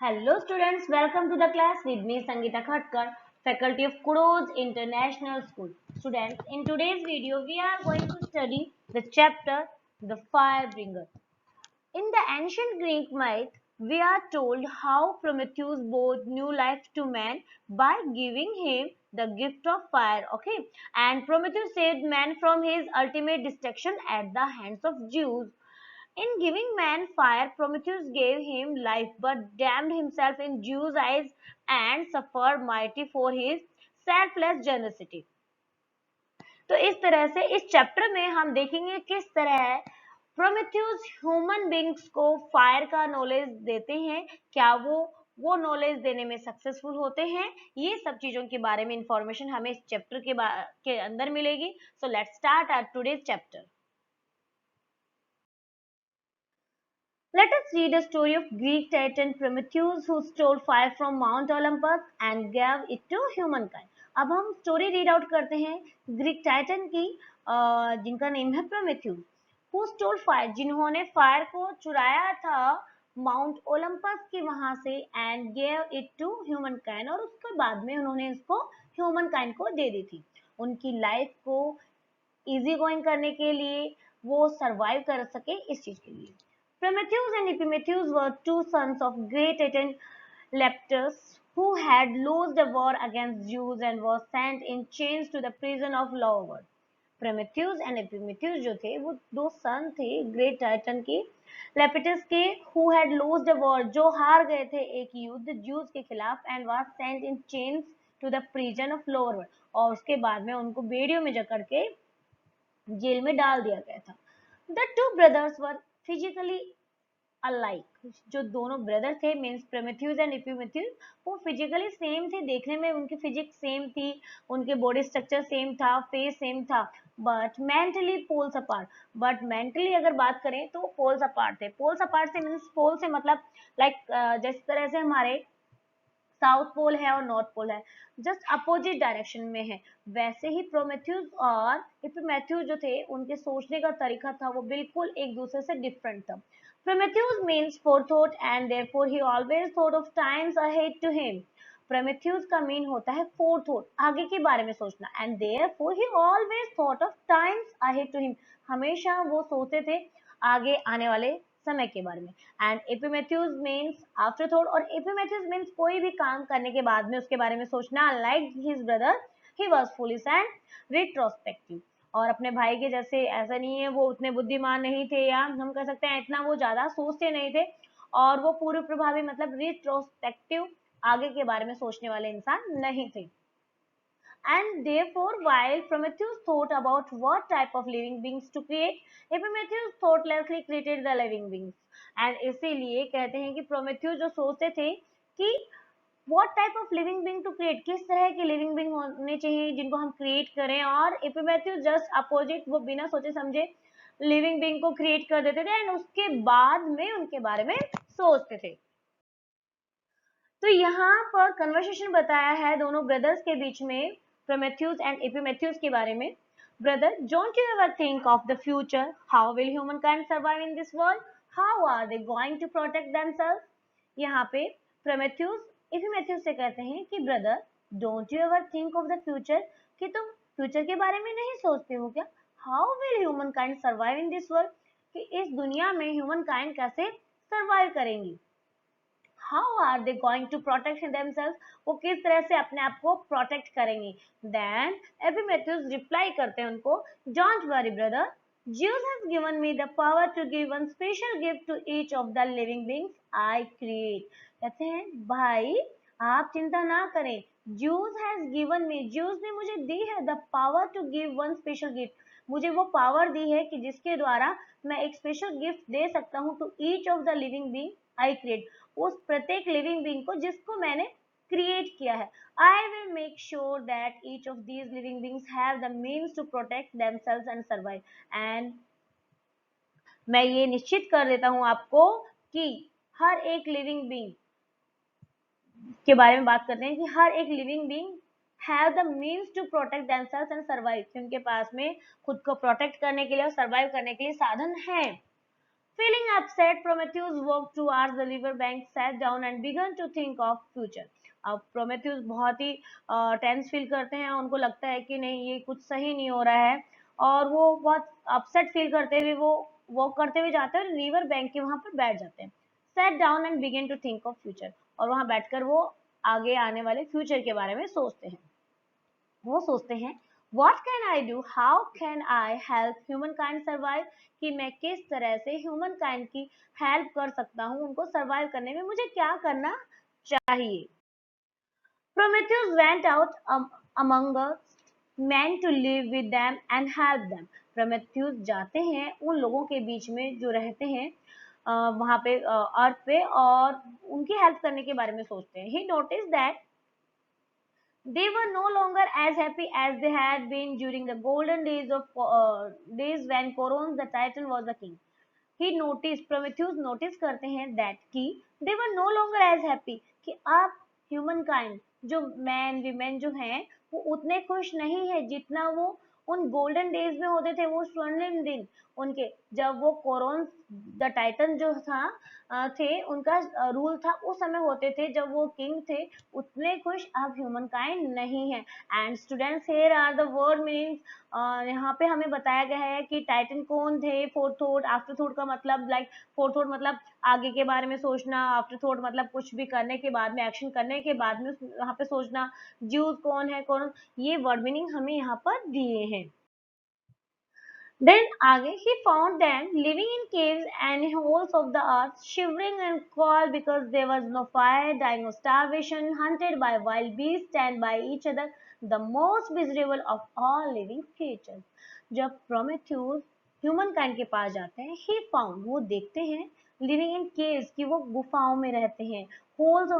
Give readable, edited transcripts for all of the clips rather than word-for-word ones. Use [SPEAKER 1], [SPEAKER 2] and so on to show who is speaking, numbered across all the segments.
[SPEAKER 1] Hello students, welcome to the class with me Sangeeta Khatkar, faculty of Kudos International School. Students, in today's video we are going to study the chapter The Firebringer. In the ancient Greek myth, we are told how Prometheus brought new life to man by giving him the gift of fire. Okay, and Prometheus saved man from his ultimate destruction at the hands of Zeus. In giving man fire, Prometheus gave him life but damned himself in Zeus' eyes and suffered mighty for his selfless generosity. तो इस तरह से इस chapter में हम देखेंगे किस तरह प्रोमेथ्यूस ह्यूमन बींग्स को फायर का नॉलेज देते हैं, क्या वो नॉलेज देने में सक्सेसफुल होते हैं, ये सब चीजों के बारे में इंफॉर्मेशन हमें इस चैप्टर के अंदर मिलेगी. So let's start our today's chapter. Let us read the story of Greek titan Prometheus who stole fire from Mount Olympus and gave it to humankind. अब हम स्टोरी रीड आउट करते हैं Greek Titan की, जिनका name है Prometheus, who stole fire, जिन्होंने fire को चुराया था माउंट ओलंपस की वहां से, and gave it to humankind, और उसके बाद में उन्होंने इसको ह्यूमन काइंड को दे दी थी उनकी लाइफ को इजी गोइंग करने के लिए, वो सरवाइव कर सके इस चीज के लिए. Prometheus and Epimetheus were two sons of great Titan Leptus who had lost the war against Zeus and were sent in chains to the prison of Lower. Prometheus and Epimetheus जो थे वो दो सन थे ग्रेट टाइटन के, लेपिटस के, who had lost the war, जो हार गए थे एक युद्ध ज्यूस के खिलाफ, and was sent in chains to the prison of Lower world, और उसके बाद में उनको बेड़ियों में जकड़ के जेल में डाल दिया गया था. The two brothers were physically alike. जो दोनों ब्रदर थे मीन्स प्रोमेथ्यूस एंड इपिमेथ्यूस, वो फिजिकली सेम थे, देखने में उनकी फिजिक्स सेम थी, उनके बॉडी स्ट्रक्चर सेम था, फेस सेम था, but mentally poles apart. But mentally अगर बात करें तो पोल्स अपार्ट थे. पोल्स अपार्ट से मीन्स पोल से मतलब लाइक जिस तरह से हमारे साउथ पोल है और नॉर्थ पोल है, जस्ट अपोजिट डायरेक्शन में है, वैसे ही प्रोमेथ्यूस और इपिमेथ्यूस जो थे उनके सोचने का तरीका था वो बिल्कुल एक दूसरे से डिफरेंट था. Prometheus means forethought and therefore he always thought of times ahead to him. Prometheus का मीन होता है forethought, आगे के बारे में सोचना, and therefore he always thought of times ahead to him. हमेशा वो सोचते थे आगे आने वाले समय के बारे में. एंड एपिमेथ्यूस मीन्स आफ्टर थॉट, और एपिमेथ्यूस मीन्स कोई भी काम करने के बाद में उसके बारे में सोचना. Like his brother he was foolish and retrospective, और अपने भाई के जैसे ऐसा नहीं है वो उतने बुद्धिमान नहीं थे, या हम कह सकते हैं इतना वो ज्यादा सोचते नहीं थे, और वो पूर्व प्रभावी मतलब रिट्रोस्पेक्टिव, आगे के बारे में सोचने वाले इंसान नहीं थे. And therefore, while Prometheus thought about what type of living beings to create, Epimetheus thoughtlessly created the living beings. And इसीलिए कहते हैं कि प्रोमेथ्यूस जो सोचते थे कि what type of living being to create, किस तरह के living being होने चाहिए जिनको हम create करें, और एपिमेथ्यूस जस्ट अपोजिट, वो बिना सोचे समझे लिविंग बींग को क्रिएट कर देते थे एंड उसके बाद में उनके बारे में सोचते थे. तो यहाँ पर कन्वर्सेशन बताया है दोनों ब्रदर्स के बीच में, प्रोमेथ्यूस एंड एपिमेथ्यूस के बारे में. Brother, don't you ever think of the future, how will humankind survive in this world, how are they going to protect themselves. यहाँ पे प्रोमेथ्यूस एपिमेथ्यूस से कहते हैं कि brother, don't you ever think of the future, कि तुम future के बारे में नहीं सोचते हो क्या, how will humankind survive in this world, कि इस दुनिया में ह्यूमन काइंड कैसे सर्वाइव करेंगी. How are they going to protect themselves, वो किस तरह से अपने आप को प्रोटेक्ट करेंगी. Then Epimetheus reply करते हैं उनको, Don't worry brother, Zeus has given me the power to give one special gift to each of the living beings I create. कहते हैं भाई आप चिंता ना करें, Zeus has given me, Zeus ने मुझे दी है the power to give one special gift, मुझे वो पावर दी है कि जिसके द्वारा मैं एक स्पेशल गिफ्ट दे सकता हूँ to each of the living being I create, उस प्रत्येक लिविंग बीइंग को जिसको मैंने क्रिएट किया है. I will make sure that each of these living beings have the means to protect themselves and survive. And मैं ये निश्चित कर देता हूं आपको कि हर एक लिविंग बीइंग के बारे में बात करते हैं कि हर एक living being have the means to protect themselves and survive, उनके पास में खुद को प्रोटेक्ट करने के लिए और सर्वाइव करने के लिए साधन है. Feeling upset, Prometheus walked towards the river bank, sat down and began to think of future. अब प्रोमेथ्यूस बहुत ही टेंस फील करते हैं, उनको लगता है कि नहीं ये कुछ सही नहीं हो रहा है, और वो बहुत अपसेट फील करते हुए वो वॉक करते हुए जाते हैं और रिवर बैंक के वहां पर बैठ जाते हैं. Sat down and began to think of future. और वहां बैठकर वो आगे आने वाले फ्यूचर के बारे में सोचते हैं. वो सोचते हैं what can I do, how can I help humankind survive, कि मैं किस तरह से humankind की हेल्प कर सकता हूँ, उनको सर्वाइव करने में मुझे क्या करना चाहिए. Prometheus went out among us men to live with them and help them. Prometheus जाते हैं उन लोगों के बीच में जो रहते हैं वहां पे अर्थ पे, और उनकी हेल्प करने के बारे में सोचते हैं. He noticed that they were no longer as happy as they had been during the golden days when Coronus the Titan was the king. He noticed, Prometheus notice करते हैं that कि they were no longer as happy, कि अब humankind जो men women जो हैं वो उतने खुश नहीं है जितना वो उन गोल्डन डेज में होते थे, वो स्वर्णिम दिन उनके, जब वो कोरोन द टाइटन जो था थे उनका रूल था, उस समय होते थे जब वो किंग थे, उतने खुश अब ह्यूमन काइंड नहीं है. And students here are the word meanings. यहाँ पे हमें बताया गया है कि टाइटन कौन थे. फोर्थ थॉट, आफ्टर थॉट का मतलब लाइक फोर्थ थॉट मतलब आगे के बारे में सोचना, आफ्टर थॉट मतलब कुछ भी करने के बाद में, एक्शन करने के बाद में वहां पे सोचना. ज्यूस कौन है, कौन, ये वर्ड मीनिंग हमें यहाँ पर दिए हैं. Then आगे he found them living in caves and holes of the earth, shivering and cold because there was no fire, dying of starvation, hunted by wild beasts and by each other, the most miserable of all living creatures. जब Prometheus humankind के पास जाते हैं, he found, वो देखते हैं living in caves, कि वो गुफाओं में रहते हैं, holes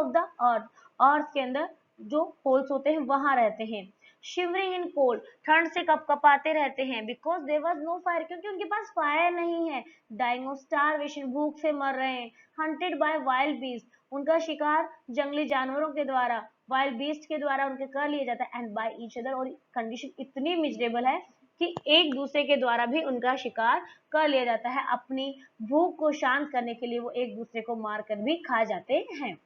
[SPEAKER 1] of the earth के अंदर जो होल्स होते हैं वहां रहते हैं. शिवरिंग इन कोल्ड, ठंड से कपकपाते रहते हैं, because there was no fire, क्योंकि उनके पास फायर नहीं है. डाइंग ऑफ स्टारवेशन, भूख से मर रहे हैं. हंटेड बाय वाइल्ड बीस्ट, उनका शिकार जंगली जानवरों के द्वारा, वाइल्ड बीस्ट के द्वारा उनके कर लिया जाता है. एंड बाय ईच अदर, और कंडीशन इतनी मिजरेबल है कि एक दूसरे के द्वारा भी उनका शिकार कर लिया जाता है. अपनी भूख को शांत करने के लिए वो एक दूसरे को मार कर भी खा जाते हैं.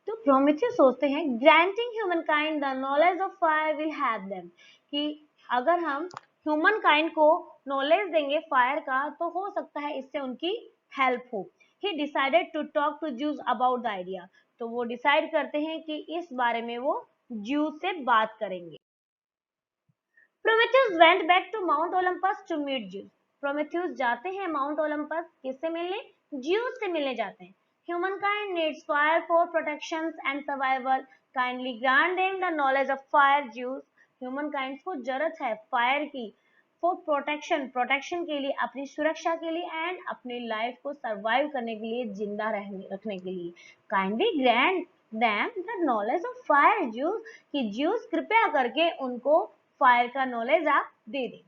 [SPEAKER 1] तो प्रोमेथियस सोचते हैं granting humankind the knowledge of fire will help them, कि अगर हम ह्यूमन काइंड को नॉलेज देंगे फायर का तो हो सकता है इससे उनकी हेल्प हो. He decided to talk to Zeus about the idea, तो वो डिसाइड करते हैं कि इस बारे में वो ज्यूस से बात करेंगे. Prometheus went back to Mount Olympus to meet Zeus. Prometheus जाते हैं माउंट ओलंपस, किससे मिलने, ज्यूस से मिलने जाते हैं. Humankind needs fire for protection and survival. Kindly grant them the knowledge of fire, Zeus. Humankind को जरूरत है फायर की, for protection, प्रोटेक्शन के लिए, अपनी सुरक्षा के लिए, एंड अपनी लाइफ को सर्वाइव करने के लिए, जिंदा रखने के लिए. Kindly grant them the knowledge of fire, Zeus, कि Zeus कृपया करके उनको फायर का नॉलेज आप दे दें.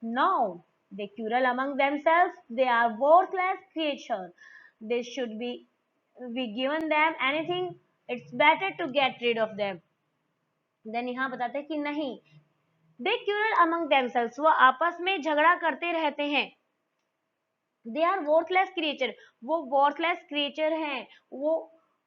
[SPEAKER 1] Now they quarrel among themselves. They are worthless creatures. They should be given them anything, it's better to get rid of them. Then यहाँ बताते हैं कि नहीं, they quarrel among themselves, वो आपस में झगड़ा करते रहते हैं. they are worthless creature, वो worthless creature हैं, वो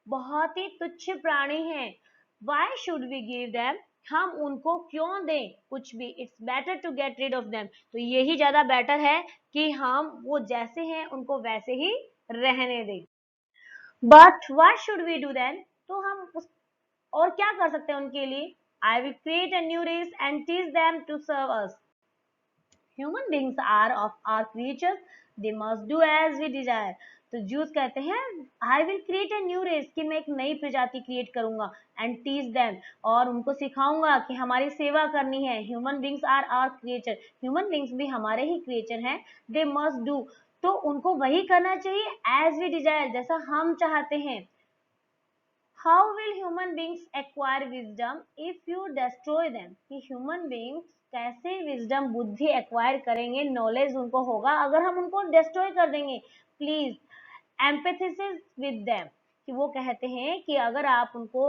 [SPEAKER 1] बहुत ही तुच्छ प्राणी हैं. why should we give them, हम उनको क्यों दें कुछ भी, it's better to get rid of them, तो यही ज्यादा बेटर है कि हम वो जैसे हैं उनको वैसे ही रहने दें. But what should we do then? तो हम और क्या कर सकते हैं उनके लिए? I will create a new race and teach them to serve us. Human beings are of our creatures. They must do as we desire. तो जूस कहते हैं I will create a new race, कि मैं एक नई प्रजाति create करूंगा, and teach them, और उनको सिखाऊंगा कि हमारी सेवा करनी है. Human beings are our creature. Human beings भी हमारे ही creature हैं. They must do, तो उनको वही करना चाहिए as we desire, जैसा हम चाहते हैं. How will human beings acquire wisdom if you destroy them? कि human beings कैसे wisdom, बुद्धि एक्वायर करेंगे, नॉलेज उनको होगा अगर हम उनको डिस्ट्रॉय कर देंगे. प्लीज एम्पैथिसिस विद देम, कि वो कहते हैं कि अगर आप उनको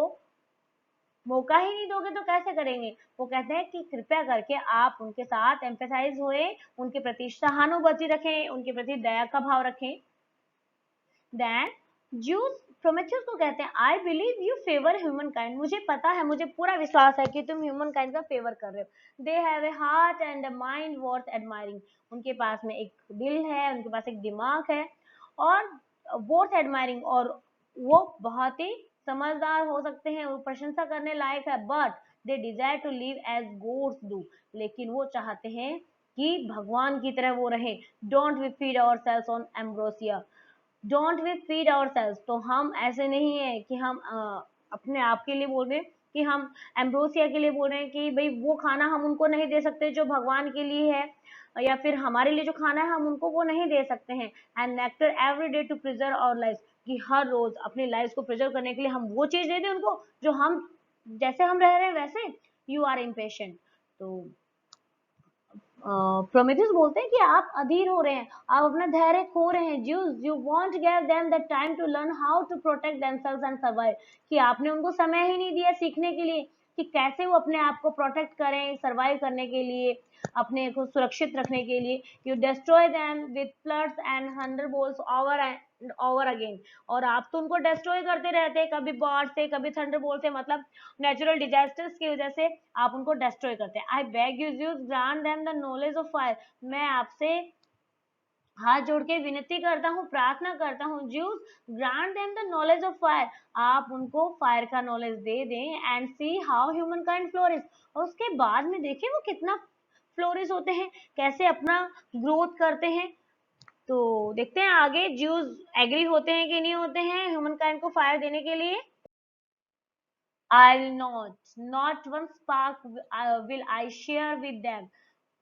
[SPEAKER 1] मौका ही नहीं दोगे तो कैसे करेंगे। वो कहते हैं कि कृपया करके आप उनके साथ एम्पैथाइज हुए, उनके प्रति सहानुभूति रखें, उनके प्रति दया का भाव रखें। देन ज्यूस प्रोमेथियस को कहते हैं I believe you favour human kind, मुझे पता है, मुझे पूरा विश्वास है कि तुम ह्यूमन काइंड का फेवर कर रहे हो। They have a heart and a mind worth admiring, उनके पास में एक दिल है, उनके पास एक दिमाग है और वर्थ एडमायरिंग, और वो बहुत ही समझदार हो सकते हैं, वो प्रशंसा करने लायक है। But they desire to live as gods do, लेकिन वो चाहते हैं कि भगवान की तरह वो रहे। Don't we feed ourselves on ambrosia, don't we feed ourselves, तो हम ऐसे नहीं है कि हम अपने आप के लिए बोल रहे हैं कि हम एम्ब्रोसिया के लिए बोल रहे हैं कि भाई वो खाना हम उनको नहीं दे सकते जो भगवान के लिए है, या फिर हमारे लिए जो खाना है हम उनको वो नहीं दे सकते हैं। And nectar every day to preserve our life, कि हर रोज अपनी लाइफ को प्रिजर्व करने के लिए हम वो चीज दे दें उनको जो हम, जैसे हम रह रहे हैं वैसे। यू आर इम्पेशेंट, तो प्रोमेथियस बोलते हैं कि आप अधीर हो रहे हैं, आप अपना धैर्य खो रहे हैं। Zeus you won't give them the time to learn how to protect themselves and survive, कि आपने उनको समय ही नहीं दिया सीखने के लिए कि कैसे वो अपने आप को प्रोटेक्ट करें, सर्वाइव करने के लिए, अपने को सुरक्षित रखने के लिए। You destroy them with floods and Thunderbolts over and over again, और आप तो उनको डिस्ट्रॉय करते रहते हैं, कभी बाढ़ से, कभी थंडरबोल्ट से, मतलब नेचुरल डिजास्टर्स की वजह से आप उनको डिस्ट्रॉय करते हैं। I beg you grant them the knowledge of fire, मैं आपसे हाथ जोड़ के विनती करता हूँ, प्रार्थना करता हूँ, juice grant them the knowledge of fire, आप उनको फायर का नॉलेज दे दें। And see how human kind flourish, और उसके बाद में देखिए वो कितना फ्लोरिश होते हैं, कैसे अपना ग्रोथ करते हैं। तो देखते हैं आगे ज्यूस एग्री होते हैं कि नहीं होते हैं ह्यूमन काइंड को फायर देने के लिए। I'll not one spark will I share with them.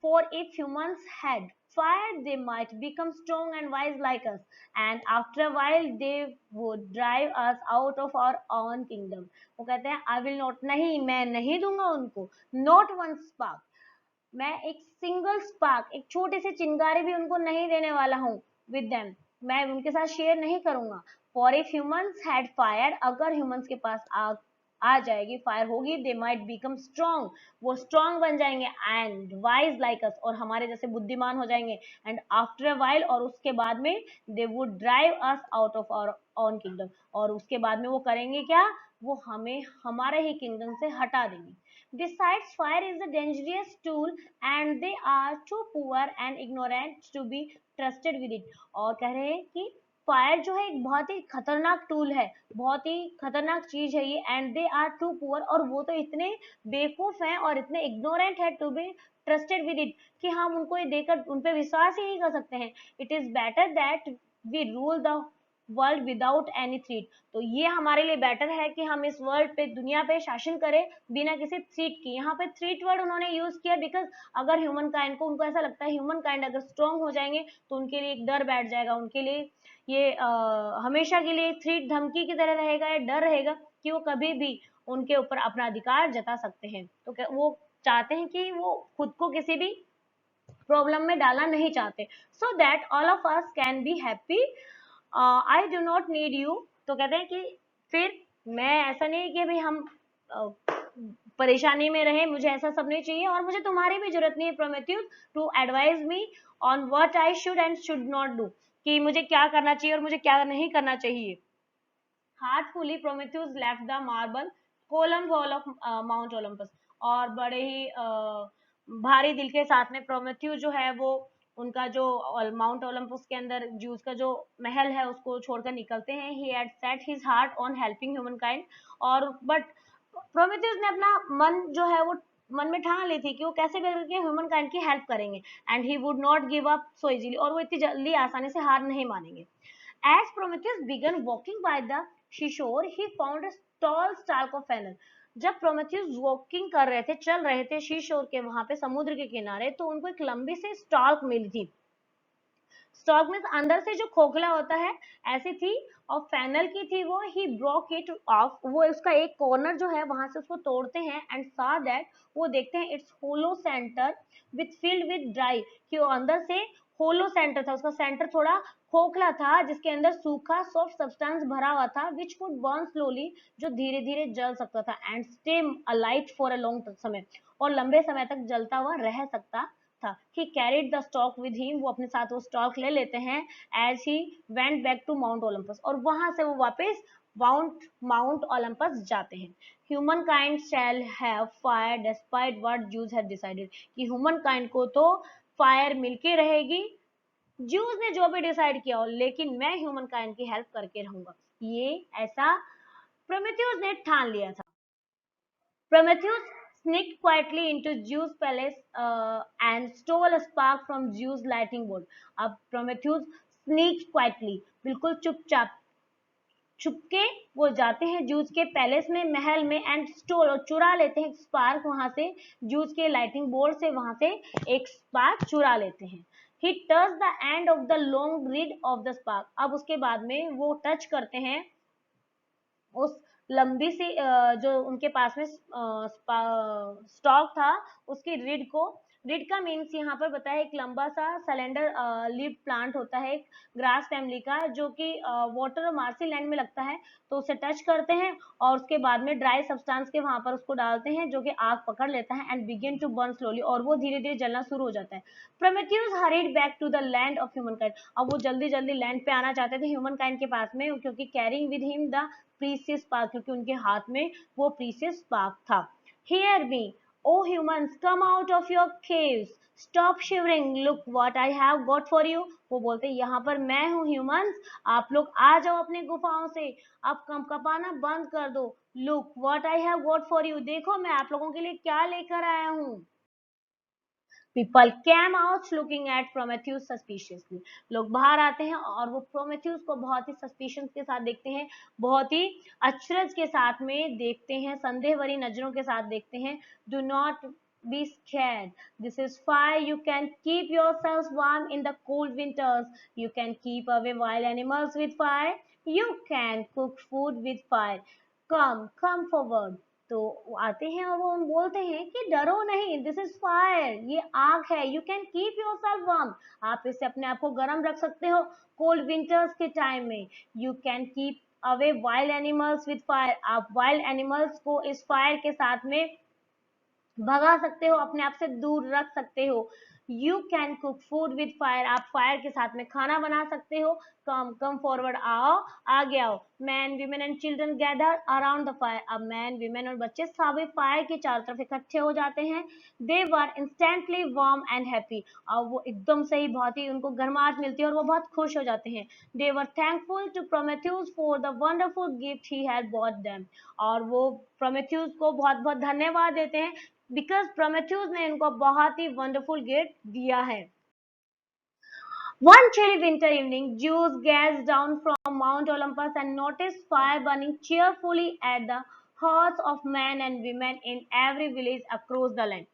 [SPEAKER 1] For if humans had fire, they might become strong and wise like us, and after a while they would drive us out of our own kingdom. वो कहते हैं I will not, नहीं मैं नहीं दूंगा उनको, not one spark, मैं एक सिंगल स्पार्क, एक छोटी सी चिंगारी भी उनको नहीं देने वाला हूँ विद देम, मैं उनके साथ शेयर नहीं करूंगा। For if humans had fire, अगर ह्यूमंस के पास आग आ जाएगी, फायर होगी, दे माइट बिकम स्ट्रॉन्ग, वो स्ट्रॉन्ग बन जाएंगे, एंड वाइज लाइक अस, और हमारे जैसे बुद्धिमान हो जाएंगे। एंड आफ्टर अ वाइल, और उसके बाद में they would drive us out of our own kingdom, और उसके बाद में वो करेंगे क्या, वो हमें हमारे ही किंगडम से हटा देंगे। Besides, fire is a dangerous tool and they are too poor and ignorant to be trusted with it. और कह रहे हैं कि फायर जो है एक बहुत ही खतरनाक टूल है, बहुत ही खतरनाक चीज है ये, and they are too poor, और वो तो इतने बेवकूफ हैं और इतने इग्नोरेंट है to be trusted with it, कि हम उनको ये देकर उन पे विश्वास ही नहीं कर सकते हैं। It is better that we rule the world without any threat, तो ये हमारे लिए बेटर है कि हम इस वर्ल्ड पे, दुनिया पे शासन करें बिना किसी थ्रेट की। यहाँ पे थ्रेट वर्ड उन्होंने यूज किया बिकॉज अगर ह्यूमन काइंड को, उनको ऐसा लगता है ह्यूमन काइंड अगर स्ट्रांग हो जाएंगे तो उनके लिए एक डर बैठ जाएगा, उनके लिए ये हमेशा के लिए थ्रेट, धमकी की तरह रहेगा, या डर रहेगा कि वो कभी भी उनके ऊपर अपना अधिकार जता सकते हैं। तो वो चाहते हैं कि वो खुद को किसी भी प्रॉब्लम में डालना नहीं चाहते, so that all of us can be happy. I do not need you, तो कहते हैं कि फिर मैं, ऐसा नहीं कि भाई हम परेशानी में रहे, मुझे ऐसा सब नहीं चाहिए, और मुझे तुम्हारी भी जरूरत नहीं है Prometheus to advise me on what I should and should not do, कि मुझे क्या करना चाहिए और मुझे क्या नहीं करना चाहिए। Heartfully Prometheus left the marble column wall of Mount Olympus, और बड़े ही भारी दिल के साथ में प्रोमेथियस जो है वो उनका जो माउंट ओलंपस के अंदर ज्यूस का जो महल है उसको छोड़कर निकलते हैं। He had set his heart on helping human kind, और बट प्रोमेथियस ने अपना मन जो है वो मन में ठान ली थी कि वो कैसे भी करके ह्यूमन काइंड की हेल्प करेंगे, and he would not give up so easily, और वो इतनी जल्दी आसानी से हार नहीं मानेंगे। As Prometheus began walking by the seashore, he found a tall stalk of fennel. जब प्रोमेथियस वॉकिंग कर रहे थे, चल रहे थे शीशोर के वहां पे, समुद्र के किनारे, तो उनको एक लंबी सी स्टॉक मिली थी। स्टॉक में अंदर से जो खोखला होता है ऐसी थी, और फैनल की थी वो। ही ब्रोक इट ऑफ, वो उसका एक कॉर्नर जो है वहां से उसको तोड़ते हैं, एंड सा दैट, वो देखते हैं it's hollow centre with filled with dry, कि वो अंदर से होलो सेंटर था, उसका सेंटर थोड़ा खोखला था जिसके अंदर सूखा सॉफ्ट सब्सटेंस भरा हुआ था विच कुड बर्न स्लोली, जो धीरे धीरे जल सकता था and stay alight for a long समय, और लंबे समय तक जलता हुआ रह सकता था। He carried the stalk with him, वो अपने साथ वो स्टॉक ले लेते हैं as he went back to Mount Olympus, और वहां से वो वापस माउंट ओलंपस जाते हैं। Humankind shall have fire despite what Zeus have decided, कि ह्यूमन काइंड को तो फायर मिलके रहेगी, ज्यूज ने जो भी डिसाइड किया हो, लेकिन मैं ह्यूमन काइंड की हेल्प करके रहूंगा, ये ऐसा प्रोमेथियस ने ठान लिया था। Prometheus sneaked quietly into Zeus' palace and stole a spark from Zeus' lightning bolt. अब Prometheus sneaked quietly, बिल्कुल चुपचाप छुपके वो जाते हैं जूस के पैलेस में, महल में, एंड स्टोर और चुरा लेते हैं स्पार्क वहां से, जूस के लाइटिंग बोर्ड से वहां से एक स्पार्क चुरा लेते हैं। He touch the end of the long grid of the spark, अब उसके बाद में वो टच करते हैं उस लंबी सी जो उनके पास में स्टॉक था उसकी रिड को। रिड का मीन्स यहाँ पर बताया एक लंबा सा सिलेंडर लीव प्लांट होता है, एक ग्रास फैमिली का, जो कि वाटर और मार्सी लैंड में लगता है, तो उसे टच करते हैं और उसके बाद में ड्राई सब्सटेंस के वहां पर उसको डालते हैं जो कि आग पकड़ लेता है and begin to burn slowly, और वो धीरे धीरे जलना शुरू हो जाता है। Prometheus hurried back to the land of humankind, अब वो जल्दी जल्दी लैंड पे आना चाहते थे ह्यूमन काइंड के पास में, क्योंकि carrying with him the precious spark, क्योंकि उनके हाथ में वो प्रीसियस स्पार्क था। Hear me O humans come out of your caves, stop shivering, look what I have got for you, वो बोलते यहाँ पर मैं हूँ ह्यूमंस, आप लोग आ जाओ अपने गुफाओं से, अब कंपकपाना बंद कर दो, look what I have got for you, देखो मैं आप लोगों के लिए क्या लेकर आया हूँ। People came out looking at Prometheus suspiciously. लोग बाहर आते हैं और वो प्रोमेथ्यूस को बहुत ही सस्पिशियस के साथ देखते हैं, बहुत ही अचरज के साथ में देखते हैं, संदेह भरी नजरों के साथ देखते हैं। Do not be scared. This is fire. You can keep yourselves warm in the cold winters. You can keep away wild animals with fire. You can cook food with fire. Come forward. तो आते हैं और वो बोलते हैं कि डरो नहीं, दिस इज फायर, ये आग है, you can keep your self warm, आप इससे अपने आप को गर्म रख सकते हो कोल्ड विंटर्स के टाइम में। You can keep away wild animals with fire, आप वाइल्ड एनिमल्स को इस फायर के साथ में भगा सकते हो, अपने आप से दूर रख सकते हो। You can cook food with fire, आप फायर के साथ में खाना बना सकते हो। कम फॉरवर्ड, आओ आगे आओ। Man women and children gather around the fire, अब मैन वीमेन और बच्चे सभी फायर के चारों तरफ इकट्ठे हो जाते हैं। They were instantly warm and happy, अब वो एकदम से ही बहुत ही उनको गर्माहट मिलती है और वो बहुत खुश हो जाते हैं। They were thankful to Prometheus for the wonderful gift he had bought them, और वो प्रोमेथ्यूस को बहुत बहुत धन्यवाद देते हैं बिकॉज प्रोमेथ्यूस ने इनको बहुत ही वंडरफुल गिफ्ट दिया है। One chilly winter evening, Zeus gazed down from Mount Olympus and noticed fire burning cheerfully at the hearths of men and women in every village across the land.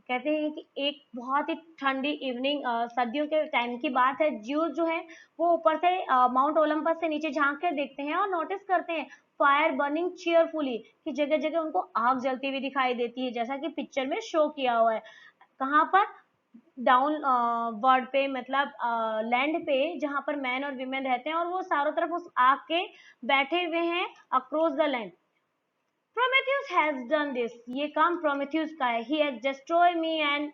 [SPEAKER 1] कहते हैं कि एक बहुत ही ठंडी इवनिंग, सर्दियों के टाइम की बात है, ज्यूस जो है वो ऊपर से माउंट ओलंपस से नीचे झांक कर देखते हैं और नोटिस करते हैं फायर बर्निंग चीयरफुली, कि जगह जगह उनको आग जलती हुई दिखाई देती है, जैसा कि पिक्चर में शो किया हुआ है। कहाँ पर? डाउन वर्ड पे, मतलब लैंड पे जहां पर मैन और वीमेन रहते हैं, और वो चारों तरफ उस आग के बैठे हुए हैं across the land. Prometheus has done this, ये काम प्रोमेथ्यूस का है। He has destroyed me and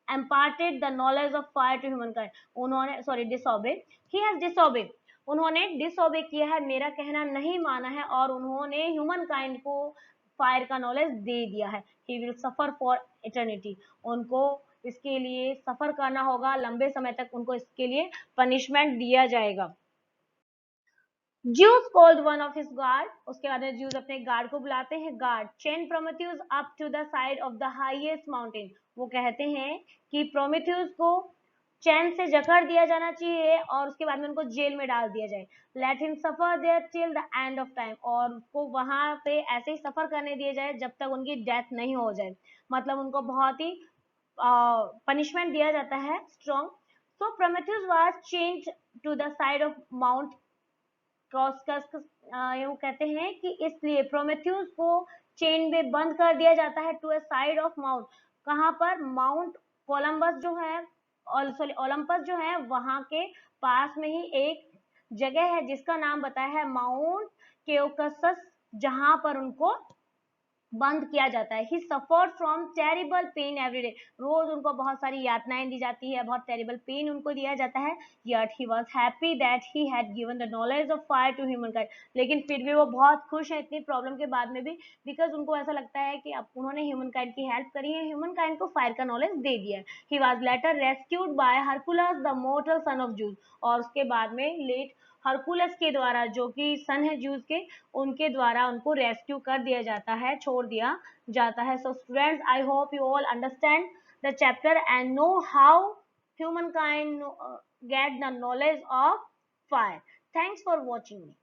[SPEAKER 1] imparted the knowledge of fire to humankind. उन्होंने disobey. He has disobeyed. उन्होंने disobey किया है, मेरा कहना नहीं माना है, और उन्होंने ह्यूमन काइंड को फायर का नॉलेज दे दिया है। He will suffer for eternity. उनको इसके लिए सफर करना होगा लंबे समय तक, उनको इसके लिए पनिशमेंट दिया जाएगा। Zeus called one of his guard, उसके बाद में Zeus अपने गार्ड को बुलाते हैं। Guard chain Prometheus up to the side of the highest mountain, वो कहते हैं कि प्रोमेथ्यूस को चैन से जकड़ दिया जाना चाहिए और उसके बाद में उनको जेल में डाल दिया जाए। Let him suffer there till the end of time, और उसको वहां पे ऐसे ही सफर करने दिया जाए जब तक उनकी डेथ नहीं हो जाए, मतलब उनको बहुत ही पनिशमेंट दिया जाता है strong. So Prometheus was chained to the side of Mount क्रॉसकस, यूं कहते हैं कि इसलिए प्रोमेथ्यूस को चेन में बंद कर दिया जाता है to a side of mount, कहां पर? माउंट कोलंबस जो है सॉरी ओलंपस जो है वहां के पास में ही एक जगह है जिसका नाम बताया है माउंट केओकसस, जहां पर उनको बंद किया जाता है। He suffered from terrible pain every day, रोज उनको बहुत सारी यातनाएं दी जाती है, बहुत टेरिबल पेन उनको दिया जाता है। Yet he was happy that he had given the knowledge of fire to humankind, लेकिन फिर भी वो बहुत खुश है इतनी प्रॉब्लम के बाद में भी, बिकॉज उनको ऐसा लगता है कि अब उन्होंने ह्यूमन काइंड की हेल्प करी है, ह्यूमन काइंड को फायर का नॉलेज दे दिया है। He was later rescued bye Hercules the mortar son of juice, और उसके बाद में लेट हरकुलस के द्वारा, जो कि सन है जूस के, उनके द्वारा उनको रेस्क्यू कर दिया जाता है, छोड़ दिया जाता है। So students, I hope you all understand the chapter and know how humankind get the knowledge of fire. Thanks for watching me.